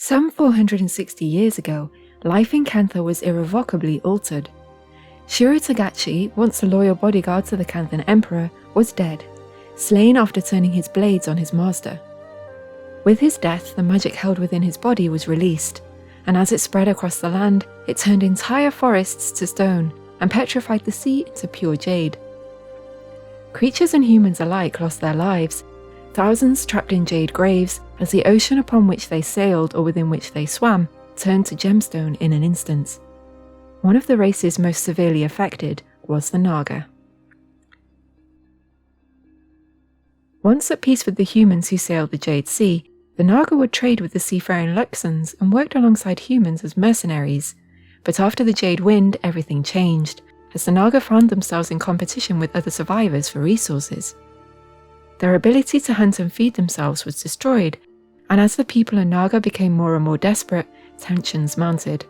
Some 460 years ago, life in Cantha was irrevocably altered. Shiro Togachi, once a loyal bodyguard to the Canthan emperor, was dead, slain after turning his blades on his master. With his death, the magic held within his body was released, and as it spread across the land, it turned entire forests to stone and petrified the sea into pure jade. Creatures and humans alike lost their lives, thousands trapped in jade graves as the ocean upon which they sailed or within which they swam turned to gemstone in an instant. One of the races most severely affected was the Naga. Once at peace with the humans who sailed the Jade Sea, the Naga would trade with the seafaring Luxons and worked alongside humans as mercenaries. But after the Jade Wind, everything changed, as the Naga found themselves in competition with other survivors for resources. Their ability to hunt and feed themselves was destroyed, and as the people and Naga became more and more desperate, tensions mounted.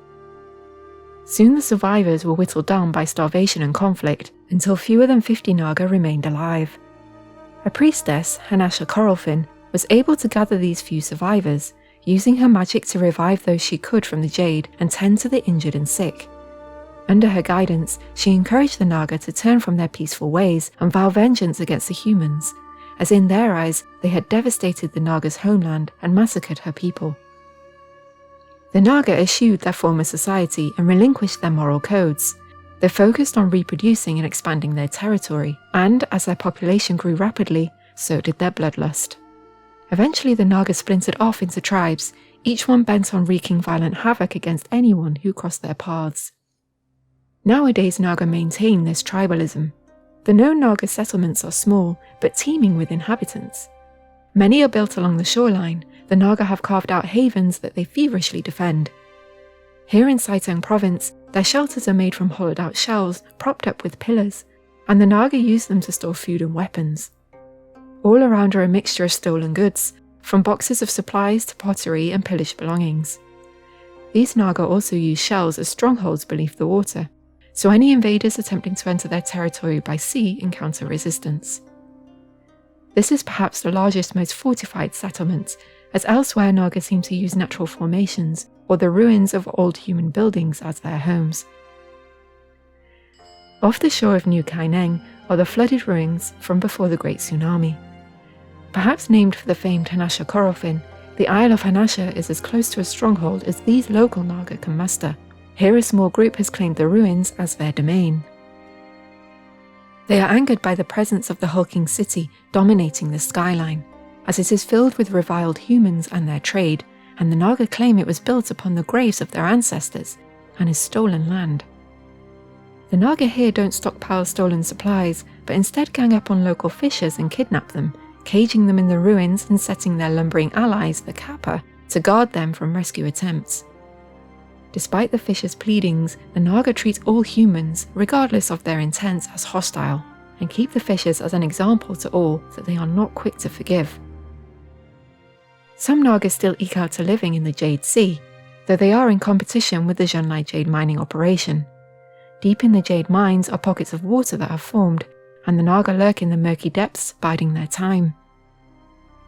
Soon the survivors were whittled down by starvation and conflict, until fewer than 50 Naga remained alive. A priestess, Hanasha Coralfin, was able to gather these few survivors, using her magic to revive those she could from the jade and tend to the injured and sick. Under her guidance, she encouraged the Naga to turn from their peaceful ways and vow vengeance against the humans, as in their eyes they had devastated the Naga's homeland and massacred her people. The Naga eschewed their former society and relinquished their moral codes. They focused on reproducing and expanding their territory, and as their population grew rapidly, so did their bloodlust. Eventually the Naga splintered off into tribes, each one bent on wreaking violent havoc against anyone who crossed their paths. Nowadays Naga maintain this tribalism. The known Naga settlements are small, but teeming with inhabitants. Many are built along the shoreline. The Naga have carved out havens that they feverishly defend. Here in Seitung Province, their shelters are made from hollowed out shells propped up with pillars, and the Naga use them to store food and weapons. All around are a mixture of stolen goods, from boxes of supplies to pottery and pillaged belongings. These Naga also use shells as strongholds beneath the water, so any invaders attempting to enter their territory by sea encounter resistance. This is perhaps the largest, most fortified settlement, as elsewhere Naga seem to use natural formations or the ruins of old human buildings as their homes. Off the shore of New Kaineng are the flooded ruins from before the Great Tsunami. Perhaps named for the famed Hanasha Coralfin, the Isle of Hanasha is as close to a stronghold as these local Naga can muster. Here a small group has claimed the ruins as their domain. They are angered by the presence of the hulking city dominating the skyline, as it is filled with reviled humans and their trade, and the Naga claim it was built upon the graves of their ancestors and is stolen land. The Naga here don't stockpile stolen supplies, but instead gang up on local fishers and kidnap them, caging them in the ruins and setting their lumbering allies, the Kappa, to guard them from rescue attempts. Despite the fishers' pleadings, the Naga treat all humans, regardless of their intent, as hostile, and keep the fishers as an example to all that they are not quick to forgive. Some Naga still eke out a living in the Jade Sea, though they are in competition with the Zhonlai jade mining operation. Deep in the jade mines are pockets of water that have formed, and the Naga lurk in the murky depths, biding their time.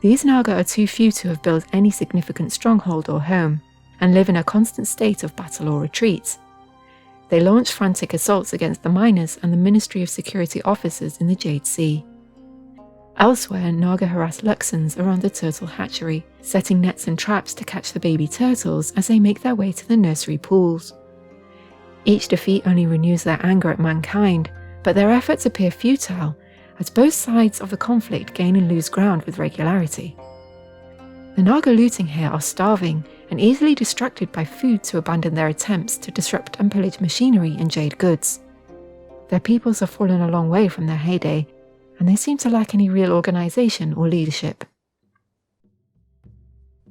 These Naga are too few to have built any significant stronghold or home, and live in a constant state of battle or retreat. They launch frantic assaults against the miners and the Ministry of Security officers in the Jade Sea. Elsewhere, Naga harass Luxons around the turtle hatchery, setting nets and traps to catch the baby turtles as they make their way to the nursery pools. Each defeat only renews their anger at mankind, but their efforts appear futile, as both sides of the conflict gain and lose ground with regularity. The Naga looting here are starving and easily distracted by food to abandon their attempts to disrupt and pillage machinery and jade goods. Their peoples have fallen a long way from their heyday, and they seem to lack any real organisation or leadership.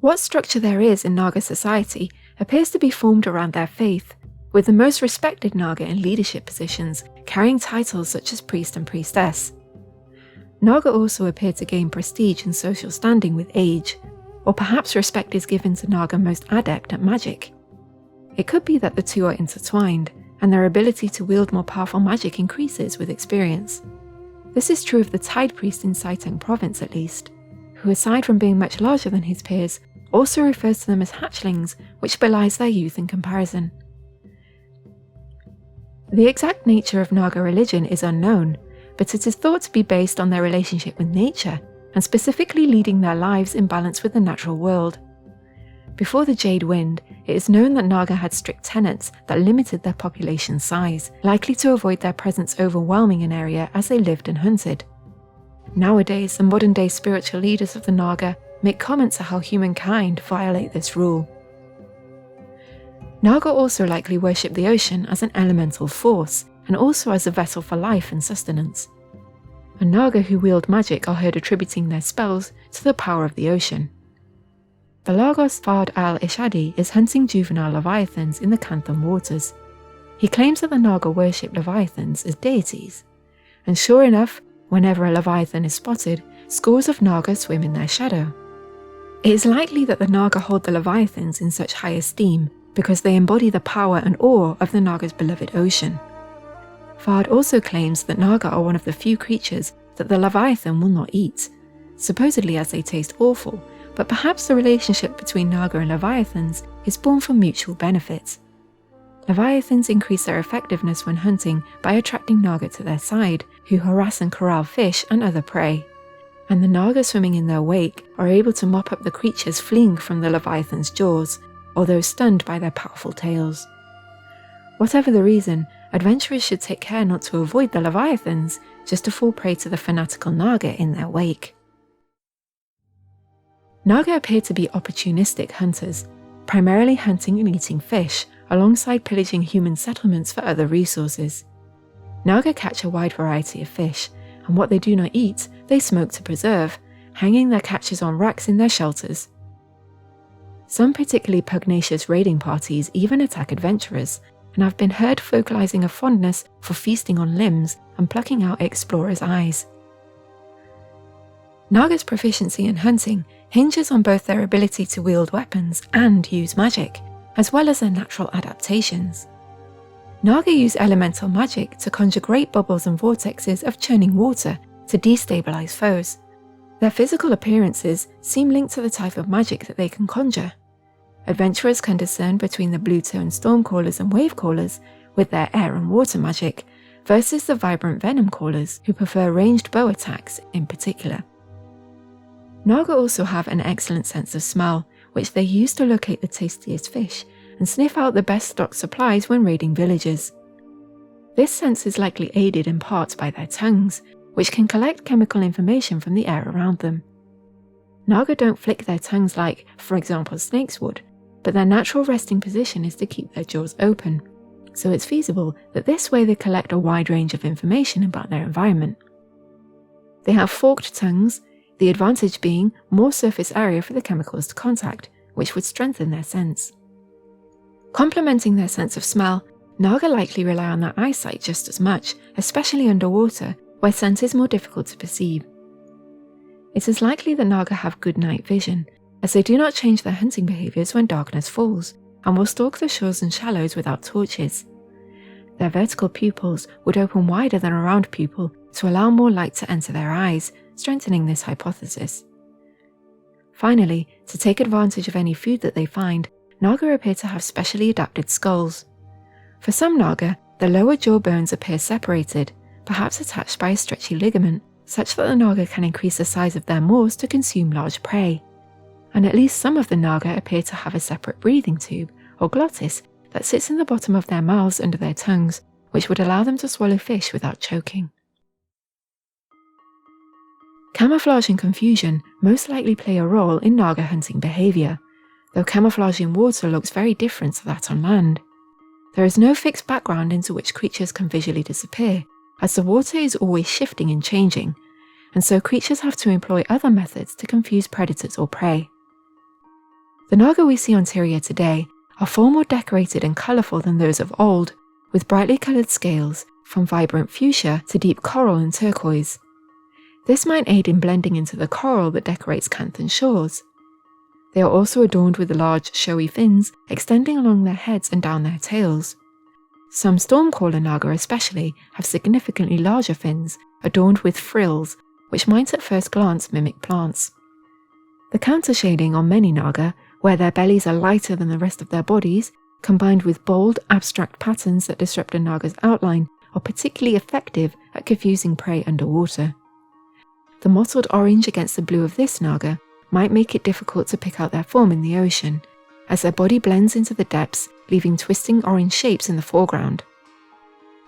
What structure there is in Naga society appears to be formed around their faith, with the most respected Naga in leadership positions carrying titles such as priest and priestess. Naga also appear to gain prestige and social standing with age, or perhaps respect is given to Naga most adept at magic. It could be that the two are intertwined, and their ability to wield more powerful magic increases with experience. This is true of the Tide Priest in Seitung Province at least, who aside from being much larger than his peers, also refers to them as hatchlings, which belies their youth in comparison. The exact nature of Naga religion is unknown, but it is thought to be based on their relationship with nature, and specifically leading their lives in balance with the natural world. Before the Jade Wind, it is known that Naga had strict tenets that limited their population size, likely to avoid their presence overwhelming an area as they lived and hunted. Nowadays, the modern-day spiritual leaders of the Naga make comments on how humankind violate this rule. Naga also likely worship the ocean as an elemental force, and also as a vessel for life and sustenance. And Naga who wield magic are heard attributing their spells to the power of the ocean. The Lagos Fard al-Ishadi is hunting juvenile leviathans in the Canthan waters. He claims that the Naga worship leviathans as deities, and sure enough, whenever a leviathan is spotted, scores of Naga swim in their shadow. It is likely that the Naga hold the leviathans in such high esteem because they embody the power and awe of the Naga's beloved ocean. Fard also claims that Naga are one of the few creatures that the leviathan will not eat, supposedly as they taste awful, but perhaps the relationship between Naga and leviathans is born from mutual benefit. Leviathans increase their effectiveness when hunting by attracting Naga to their side, who harass and corral fish and other prey. And the Naga swimming in their wake are able to mop up the creatures fleeing from the leviathan's jaws, although stunned by their powerful tails. Whatever the reason, adventurers should take care not to avoid the leviathans, just to fall prey to the fanatical Naga in their wake. Naga appear to be opportunistic hunters, primarily hunting and eating fish, alongside pillaging human settlements for other resources. Naga catch a wide variety of fish, and what they do not eat, they smoke to preserve, hanging their catches on racks in their shelters. Some particularly pugnacious raiding parties even attack adventurers, and have been heard vocalizing a fondness for feasting on limbs and plucking out explorers' eyes. Naga's proficiency in hunting hinges on both their ability to wield weapons and use magic, as well as their natural adaptations. Naga use elemental magic to conjure great bubbles and vortexes of churning water to destabilize foes. Their physical appearances seem linked to the type of magic that they can conjure. Adventurers can discern between the blue-toned stormcallers and wavecallers with their air and water magic, versus the vibrant venom callers who prefer ranged bow attacks in particular. Naga also have an excellent sense of smell, which they use to locate the tastiest fish and sniff out the best stocked supplies when raiding villages. This sense is likely aided in part by their tongues, which can collect chemical information from the air around them. Naga don't flick their tongues like, for example, snakes would, but their natural resting position is to keep their jaws open, so it's feasible that this way they collect a wide range of information about their environment. They have forked tongues, the advantage being more surface area for the chemicals to contact, which would strengthen their sense. Complementing their sense of smell, Naga likely rely on their eyesight just as much, especially underwater, where scent is more difficult to perceive. It is likely that Naga have good night vision, as they do not change their hunting behaviours when darkness falls, and will stalk the shores and shallows without torches. Their vertical pupils would open wider than a round pupil to allow more light to enter their eyes, strengthening this hypothesis. Finally, to take advantage of any food that they find, Naga appear to have specially adapted skulls. For some Naga, the lower jaw bones appear separated, perhaps attached by a stretchy ligament, such that the Naga can increase the size of their maws to consume large prey. And at least some of the Naga appear to have a separate breathing tube, or glottis, that sits in the bottom of their mouths under their tongues, which would allow them to swallow fish without choking. Camouflage and confusion most likely play a role in Naga hunting behaviour, though camouflage in water looks very different to that on land. There is no fixed background into which creatures can visually disappear, as the water is always shifting and changing, and so creatures have to employ other methods to confuse predators or prey. The Naga we see on Tyria today are far more decorated and colourful than those of old, with brightly coloured scales, from vibrant fuchsia to deep coral and turquoise. This might aid in blending into the coral that decorates Canthan shores. They are also adorned with large, showy fins extending along their heads and down their tails. Some stormcaller Naga especially have significantly larger fins, adorned with frills, which might at first glance mimic plants. The counter shading on many Naga, where their bellies are lighter than the rest of their bodies, combined with bold, abstract patterns that disrupt a Naga's outline, are particularly effective at confusing prey underwater. The mottled orange against the blue of this Naga might make it difficult to pick out their form in the ocean, as their body blends into the depths, leaving twisting orange shapes in the foreground.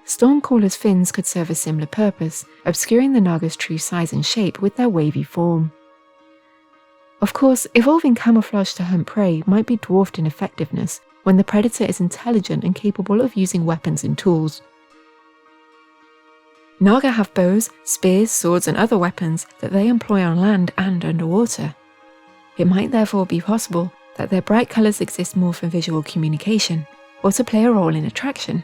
Stormcaller's fins could serve a similar purpose, obscuring the Naga's true size and shape with their wavy form. Of course, evolving camouflage to hunt prey might be dwarfed in effectiveness when the predator is intelligent and capable of using weapons and tools. Naga have bows, spears, swords and other weapons that they employ on land and underwater. It might therefore be possible that their bright colours exist more for visual communication, or to play a role in attraction.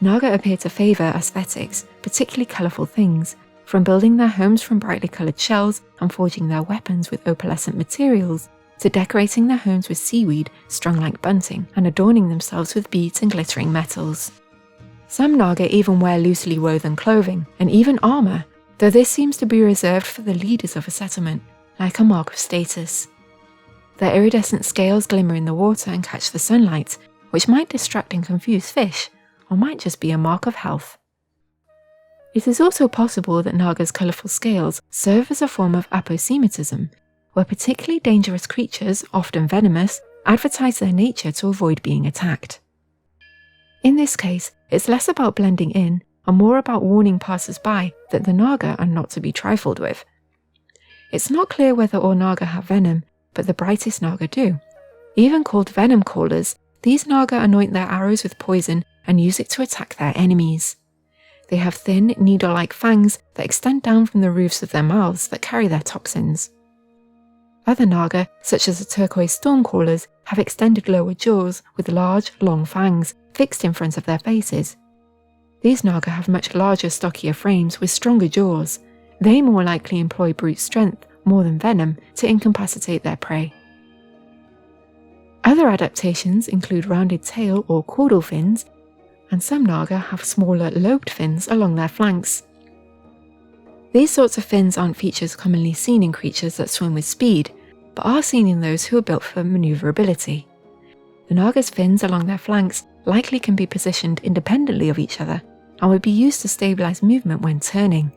Naga appear to favour aesthetics, particularly colourful things, from building their homes from brightly coloured shells and forging their weapons with opalescent materials, to decorating their homes with seaweed strung like bunting and adorning themselves with beads and glittering metals. Some Naga even wear loosely woven clothing, and even armour, though this seems to be reserved for the leaders of a settlement, like a mark of status. Their iridescent scales glimmer in the water and catch the sunlight, which might distract and confuse fish, or might just be a mark of health. It is also possible that Naga's colourful scales serve as a form of aposematism, where particularly dangerous creatures, often venomous, advertise their nature to avoid being attacked. In this case, it's less about blending in and more about warning passers-by that the Naga are not to be trifled with. It's not clear whether all Naga have venom, but the brightest Naga do. Even called venom callers, these Naga anoint their arrows with poison and use it to attack their enemies. They have thin, needle-like fangs that extend down from the roofs of their mouths that carry their toxins. Other Naga, such as the turquoise stormcallers, have extended lower jaws with large, long fangs fixed in front of their faces. These Naga have much larger, stockier frames with stronger jaws. They more likely employ brute strength more than venom to incapacitate their prey. Other adaptations include rounded tail or caudal fins, and some Naga have smaller lobed fins along their flanks. These sorts of fins aren't features commonly seen in creatures that swim with speed, but are seen in those who are built for maneuverability. The Naga's fins along their flanks likely can be positioned independently of each other and would be used to stabilize movement when turning,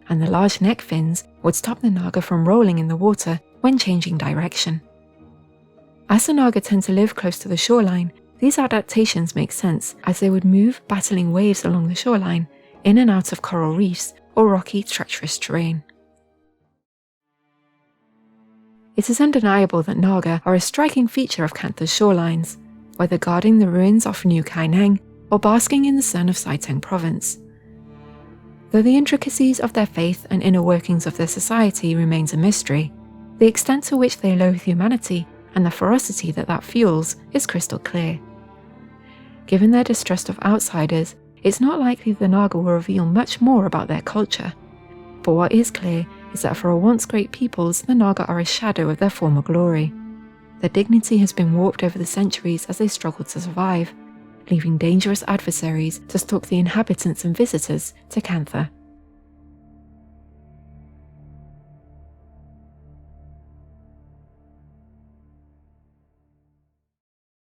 and the large neck fins would stop the Naga from rolling in the water when changing direction. As the Naga tend to live close to the shoreline, these adaptations make sense as they would move battling waves along the shoreline, in and out of coral reefs or rocky, treacherous terrain. It is undeniable that Naga are a striking feature of Cantha's shorelines, whether guarding the ruins off New Kaineng or basking in the sun of Seitung Province. Though the intricacies of their faith and inner workings of their society remains a mystery, the extent to which they loathe humanity and the ferocity that fuels is crystal clear. Given their distrust of outsiders, it's not likely the Naga will reveal much more about their culture. But what is clear is that for a once great peoples, the Naga are a shadow of their former glory. Their dignity has been warped over the centuries as they struggle to survive, leaving dangerous adversaries to stalk the inhabitants and visitors to Cantha.